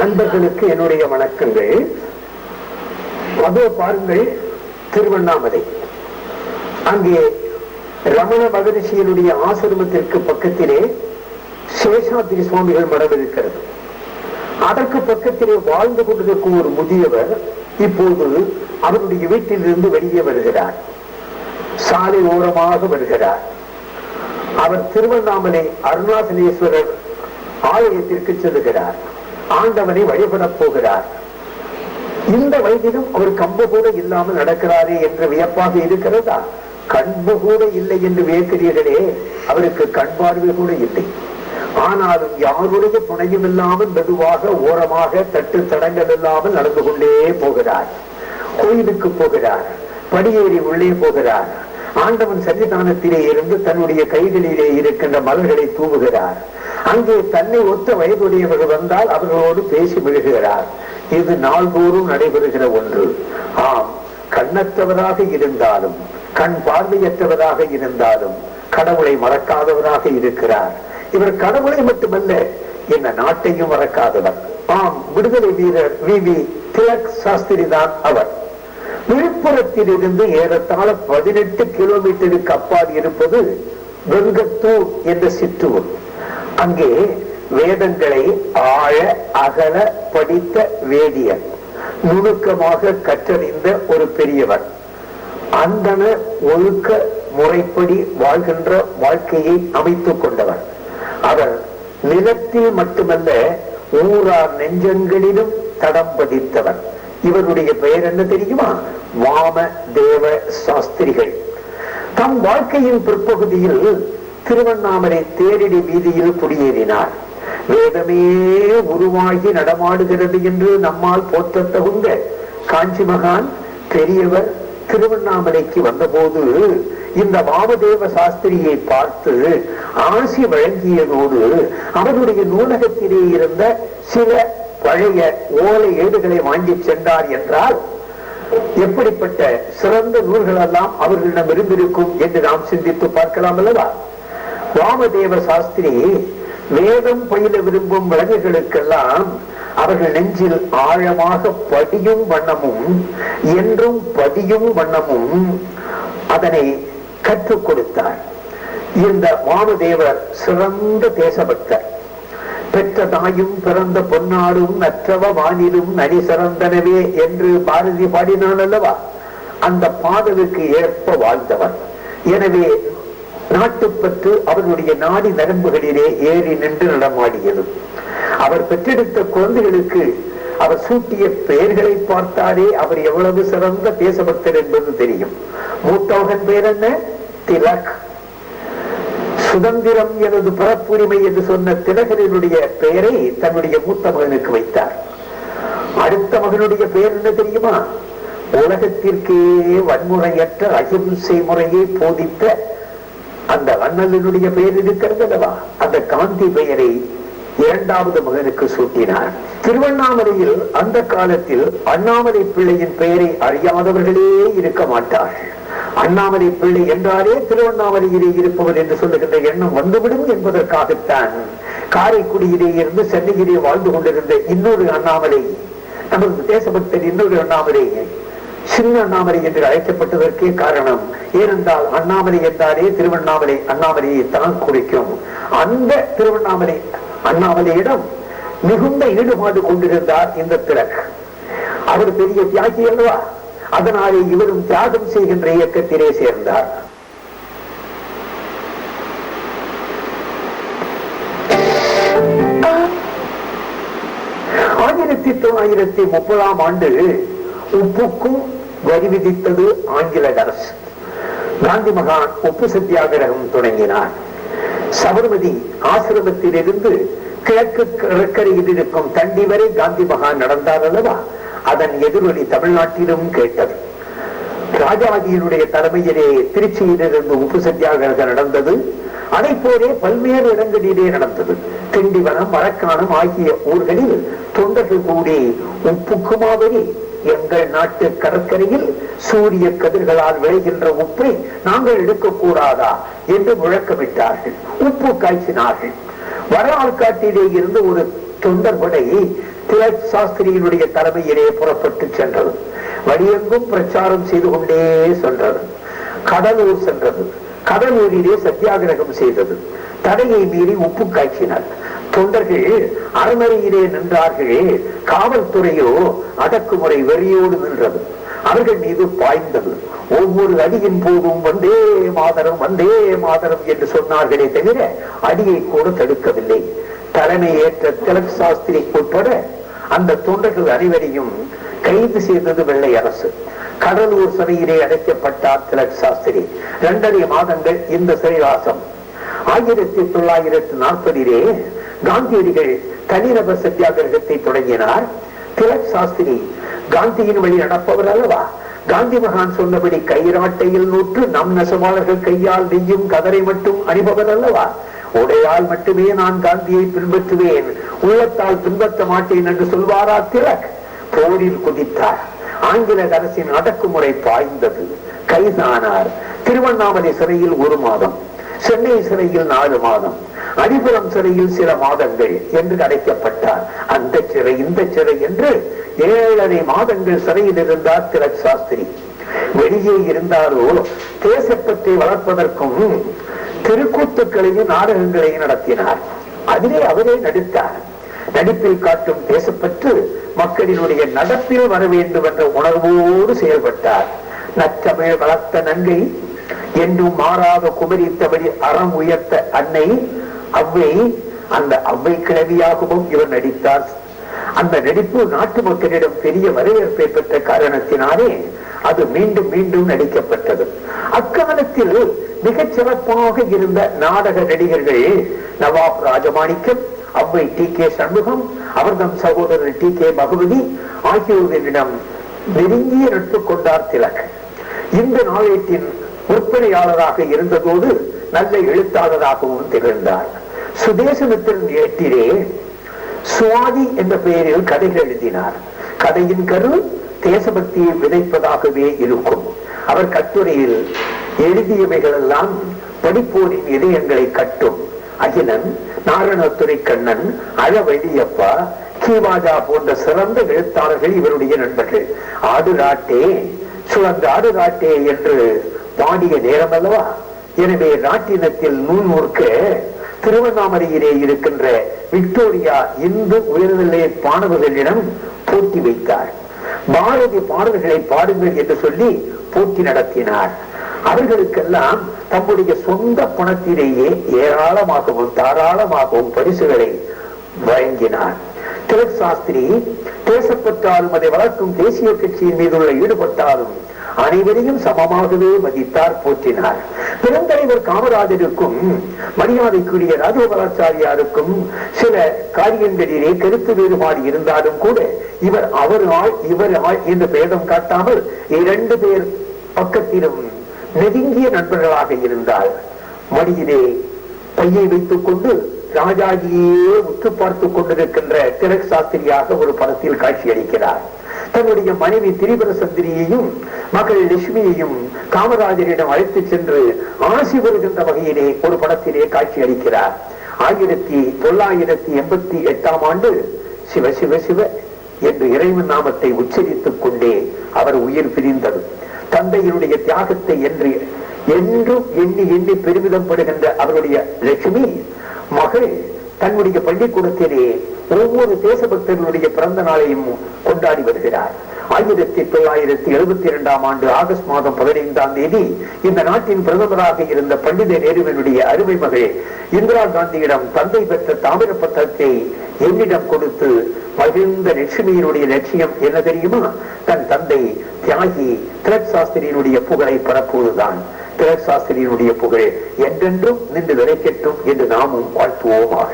அன்பர்களுக்கு என்னுடைய வணக்கங்கள். அதோ பாருங்கள், திருவண்ணாமலை. அங்கே ரமண மகரிஷியனுடைய ஆசிரமத்திற்கு பக்கத்திலே சேஷாத்ரி சுவாமிகள் மடம் இருக்கிறது. அதற்கு பக்கத்திலே வாழ்ந்து கொண்டிருக்கும் ஒரு முதியவர் இப்போது அவருடைய வீட்டிலிருந்து வெளியே வருகிறார். சாலை ஓரமாக வருகிறார். அவர் திருவண்ணாமலை அருணாசலேஸ்வரர் ஆலயத்திற்கு செல்லுகிறார். ஆண்டவனை வழிபடப் போகிறார். இந்த வயதிலும் அவர் கம்பு கூட இல்லாமல் நடக்கிறாரே என்று வியப்பாக இருக்கிறதா? கண்பு கூட இல்லை என்று வியக்கிறீர்களே, அவருக்கு கண் பார்வை கூட இல்லை. ஆனாலும் யாருடைய துணையும் இல்லாமல் மெதுவாக ஓரமாக தட்டு தடங்கள் இல்லாமல் நடந்து கொண்டே போகிறார். கோயிலுக்கு போகிறார். படியேறி உள்ளே போகிறார். ஆண்டவன் சன்னிதானத்திலே இருந்து தன்னுடைய கைகளிலே இருக்கின்ற மலர்களை தூவுகிறார். அங்கே தன்னை ஒத்த வயதுடையவர்கள் வந்தால் அவர்களோடு பேசி விழுகிறார். இது நாள்தோறும் நடைபெறுகிற ஒன்று. ஆம், கண்ணற்றவராக இருந்தாலும் கண் பார்வையற்றவராக இருந்தாலும் கடவுளை மறக்காதவராக இருக்கிறார். இவர் கடவுளை மட்டுமல்ல, என்ன நாட்டையும் மறக்காதவர். ஆம், விடுதலை வீரர் வி.வி. திலக் சாஸ்திரி தான் அவர். விழுப்புரத்தில் இருந்து ஏறத்தாழ 18 கிலோமீட்டருக்கு அப்பால் இருப்பது வெங்கத்தூர் என்ற சிற்றூர். அங்கே வேதங்களை ஆழ அகல படித்த வேதியர், நுணுக்கமாக கற்றறிந்த ஒரு பெரியவர், அந்தன ஒழுக்க முறைப்படி வாழ்கின்ற வாழ்க்கையை அமைத்துக் கொண்டவர். அவர் நிலத்தில் மட்டுமல்ல, ஊரார் நெஞ்சங்களிலும் தடம் பதித்தவர். இவருடைய பெயர் என்ன தெரியுமா? வாம தேவ சாஸ்திரிகள். தம் வாழ்க்கையின் பிற்பகுதியில் திருவண்ணாமலை தேரடி வீதியில் குடியேறினார். வேதமே உருவாகி நடமாடுகிறது என்று நம்மால் போற்ற தகுந்த காஞ்சி மகான் பெரியவர் திருவண்ணாமலைக்கு வந்தபோது இந்த வாமதேவ சாஸ்திரியை பார்த்து ஆசி வழங்கியதோடு அவருடைய நூலகத்திலே இருந்த சில பழைய ஓலை ஏடுகளை வாங்கி சென்றார் என்றால் எப்படிப்பட்ட சிறந்த நூல்கள் எல்லாம் அவர்களிடம் இருந்திருக்கும் என்று நாம் சிந்தித்து பார்க்கலாம் அல்லவா? வாமதேவ சாஸ்திரி வேதம் பயில விரும்பும் விலங்குகளுக்கெல்லாம் அவர்கள் நெஞ்சில் ஆழமாக படியும் வண்ணமும் என்றும் பதியும் வண்ணமும் அதனை கற்றுக் கொடுத்தார். இந்த வாமதேவர் சிறந்த தேசபக்தர். பெற்ற தாயும் பிறந்த பொன்னாடும் நற்றவ வானிலும் நரி சிறந்தனவே என்று பாரதி பாடினான் அல்லவா? அந்த பாடலுக்கு ஏற்ப வாழ்ந்தவர். எனவே நாட்டுப்பற்று அவருடைய நாடி நரம்புகளிலே ஏறி நின்று நடமாடியது. அவர் பெற்றெடுத்த குழந்தைகளுக்கு அவர் சூட்டிய பெயர்களை பார்த்தாலே அவர் எவ்வளவு சிறந்த தேசபக்தர் என்பது தெரியும். மூத்தவகன் பெயர் என்ன? திலக். சுதந்திரம் எனது பிறப்புரிமை என்று சொன்ன திலகரினுடைய பெயரை தன்னுடைய மூத்த மகனுக்கு வைத்தார். அடுத்த மகனுடைய பெயர் என்ன தெரியுமா? உலகத்திற்கே வன்முறையற்ற அகிம்சை முறையை போதித்த அந்த அண்ணலினுடைய பெயர் இருக்கிறது அல்லவா? அந்த காந்தி பெயரை இரண்டாவது மகனுக்கு சூட்டினார். திருவண்ணாமலையில் அந்த காலத்தில் அண்ணாமலை பிள்ளையின் பெயரை அறியாதவர்களே இருக்க மாட்டார்கள். அண்ணாமலை பிள்ளை என்றாலே திருவண்ணாமலையிலே இருப்பவர் என்று சொல்லுகின்ற எண்ணம் வந்துவிடும் என்பதற்காகத்தான் காரைக்குடியிலே இருந்து சென்னையிலே வாழ்ந்து கொண்டிருந்த இன்னொரு அண்ணாமலை, நமது தேசபக்தர் இன்னொரு அண்ணாமலை, சின்ன அண்ணாமலை என்று அழைக்கப்பட்டதற்கே காரணம். ஏனென்றால் அண்ணாமலை என்றாலே திருவண்ணாமலை அண்ணாமலையை தான் குறிக்கும். அந்த திருவண்ணாமலை அண்ணாமலையிடம் மிகுந்த ஈடுபாடு கொண்டிருந்தார் இந்த திலக். அவர் பெரிய தியாகி அல்லவா? அதனாலே இவரும் தியாகம் செய்கின்ற இயக்கத்திலே சேர்ந்தார். ஆயிரத்தி 1930 உப்புக்கும் வரி விதித்தது ஆங்கில அரசு. காந்தி மகான் உப்பு சத்தியாகிரகம் தொடங்கினார். சபர்மதி ஆசிரமத்திலிருந்து கிழக்கு கடற்கரையில் இருக்கும் தண்டி வரை காந்தி மகான் நடந்தார் அல்லவா? அதன் எதிரொலி தமிழ்நாட்டிலும் கேட்டது. ராஜாஜியினுடைய தலைமையிலே திருச்சியிலிருந்து உப்பு சத்தியாகிரகம் நடந்தது. அதை போலே பல்வேறு இடங்களிலே நடந்தது. திண்டிவனம், மரக்காணம் ஆகிய ஊர்களில் தொண்டர்கள் கூடி உப்புக்குமாவரி எங்கள் நாட்டு கடற்கரையில் சூரிய கதிர்களால் விளைகின்ற உப்பை நாங்கள் எடுக்கக்கூடாதா என்று முழக்கமிட்டார்கள். உப்பு காய்ச்சினார்கள். வட ஆள்காட்டிலே இருந்து ஒரு தொண்டர் படை திலக் சாஸ்திரியினுடைய தலைமையிலே புறப்பட்டு சென்றது. வழியெங்கும் பிரச்சாரம் செய்து கொண்டே சென்றது. கடலூர் சென்றது. கடலூரிலே சத்தியாகிரகம் செய்தது. தடையை மீறி உப்பு காய்ச்சினார். தொண்டர்கள் அறமறையிலே நின்றார்கள். காவல்துறையோ அடக்குமுறை வெறியோடு நின்றது. அவர்கள் மீது பாய்ந்தது. ஒவ்வொரு அடியின் போதும் வந்தே மாதரம் வந்தே மாதரம் என்று சொன்னார்களே தவிர அடியை கூட தடுக்கவில்லை. தலைமை ஏற்ற திலக் சாஸ்திரி உட்பட அந்த தொண்டர்கள் அனைவரையும் கைது செய்தது வெள்ளை அரசு. கடலூர் சிறையிலே அடைக்கப்பட்டார் திலக் சாஸ்திரி. 2.5 மாதங்கள் இந்த சிறைவாசம். 1940 காந்தியடிகள் தனிநபர் சத்தியாகிரகத்தை தொடங்கினார். திலக் சாஸ்திரி காந்தியின் வழி நடப்பவர் அல்லவா? காந்தி மகான் சொன்னபடி கைராட்டையில் நூற்று நம் நெசவாளர்கள் கையால் நெய்யும் கதரை மட்டும் அணிபவர் அல்லவா? உடையால் மட்டுமே நான் காந்தியை பின்பற்றுவேன், உள்ளத்தால் பின்பற்ற மாட்டேன் என்று சொல்வாரா திலக்? போரில் குதித்தார். ஆங்கில அரசின் அடக்குமுறை பாய்ந்தது. கைதானார். திருவண்ணாமலை சிறையில் 1 மாதம், சென்னை சிறையில் 4 மாதம், அடிபுரம் சிறையில் சில மாதங்கள் என்று அடைக்கப்பட்டார். அந்த சிறை இந்த சிறை என்று 7.5 மாதங்கள் சிறையில் இருந்தார் திலக் சாஸ்திரி. வெளியே இருந்தாரோ தேசப்பற்றை வளர்ப்பதற்கும் திருக்கூத்துக்களையும் நாடகங்களையும் நடத்தினார். அதிலே அவரே நடித்தார். நடிப்பில் காட்டும் தேசப்பற்று மக்களினுடைய நடப்பில் வர வேண்டும் என்ற உணர்வோடு செயல்பட்டார். நற்றமிழ் வளர்த்த நங்கை என்றும் மாறாத குமரித்தபடி அறம் உயர்த்த அன்னை அவ்வை, அந்த அவ்வை கிழவியாகவும் இவர் நடித்தார். அந்த நடிப்பு நாட்டு மக்களிடம் பெரிய வரவேற்பை பெற்ற காரணத்தினாலே அது மீண்டும் மீண்டும் நடிக்கப்பட்டது. அக்காலத்தில் மிகச் சிறப்பாக இருந்த நாடக நடிகர்கள் நவாப் ராஜமாணிக்கம், அவ்வை டி.கே. சண்முகம், அவர்தம் சகோதரர் டி.கே. பகவதி ஆகியோரிடம் நெருங்கிய நட்பு கொண்டார் திலக். இந்த நாளேட்டின் விற்பனையாளராக இருந்ததோடு நல்ல எழுத்தாளராகவும் திகழ்ந்தார். சுதேசமித்திரன் ஏட்டிலே சுவாதி என்ற பெயரில் கதைகள் எழுதினார். கதையின் கரு தேசபக்தியை விதைப்பதாகவே இருக்கும். அவர் கட்டுரையில் எழுதியவைகள் எல்லாம் படிப்போரின் இதயங்களை கட்டும். அகிலன், நாரணத்துறை கண்ணன், அழவழியப்பா, கீவாஜா போன்ற சிறந்த எழுத்தாளர்கள் இவருடைய நண்பர்கள். ஆடுராட்டே சுழந்த ஆடுராட்டே என்று பாடிய நேரம் அல்லவா? எனவே நாட்டினத்தில் நூல் நூற்க திருவண்ணாமலையிலே இருக்கின்ற விக்டோரியா இந்து உயர்நிலை மாணவர்களிடம் போட்டி வைத்தார். பாரதி பாடல்களை பாடுங்கள் என்று சொல்லி போட்டி நடத்தினார். அவர்களுக்கெல்லாம் தம்முடைய சொந்த பணத்திலேயே ஏராளமாகவும் தாராளமாகவும் பரிசுகளை வழங்கினார். திலக் சாஸ்திரி தேசப்பற்றாலும் அதை வளர்க்கும் தேசிய கட்சியின் மீதுள்ள ஈடுபட்டாலும் அனைவரையும் சமமாகவே மதித்தார், போற்றினார். பெருந்தலைவர் காமராஜருக்கும் மரியாதைக்குரிய ராஜகோபாலாச்சாரியாருக்கும் சில காரியங்களிலே கருத்து வேறுபாடு இருந்தாலும் கூட இவர் அவர் ஆள் இவர் ஆள் என்று பேதம் காட்டாமல் 2 பேர் பக்கத்திலும் நெருங்கிய நண்பர்களாக இருந்தால் மடியிலே பையை வைத்துக் கொண்டு ராஜாஜியே உற்று பார்த்துக் கொண்டிருக்கின்ற திலக் சாஸ்திரியாக ஒரு படத்தில் காட்சி அளிக்கிறார். தன்னுடைய மனைவி திரிபுர சுந்தரியையும் மகள் லட்சுமியையும் காமராஜரிடம் அழைத்து சென்று ஆசி வருகின்ற வகையிலே ஒரு படத்திலே காட்சி அளிக்கிறார். 1988 ஆண்டு சிவ சிவ சிவ என்று இறைவன் நாமத்தை உச்சரித்துக் கொண்டே அவர் உயிர் பிரிந்தது. தந்தையினுடைய தியாகத்தை என்றும் எண்ணி எண்ணி பெருமிதம் படுகின்ற அவருடைய லட்சுமி மகள் தன்னுடைய பள்ளிக்கூடத்திலே ஒவ்வொரு தேசபக்தர்களுடைய பிறந்த நாளையும் கொண்டாடி வருகிறார். 1972 ஆண்டு ஆகஸ்ட் மாதம் 15ஆம் தேதி இந்த நாட்டின் பிரதமராக இருந்த பண்டித நேருவினுடைய அருமை மகள் இந்திரா காந்தியிடம் தந்தை பெற்ற தாமிர பத்திரத்தை என்னிடம் கொடுத்து மகிழ்ந்த லட்சுமியினுடைய லட்சியம் என்ன தெரியுமா? தன் தந்தை தியாகி திலக் சாஸ்திரியினுடைய புகழை பரப்புவதுதான். திலக் சாஸ்திரியினுடைய புகழ் என்றென்றும் நின்று விளைக்கட்டும் என்று நாமும் வாழ்த்துவோமாக.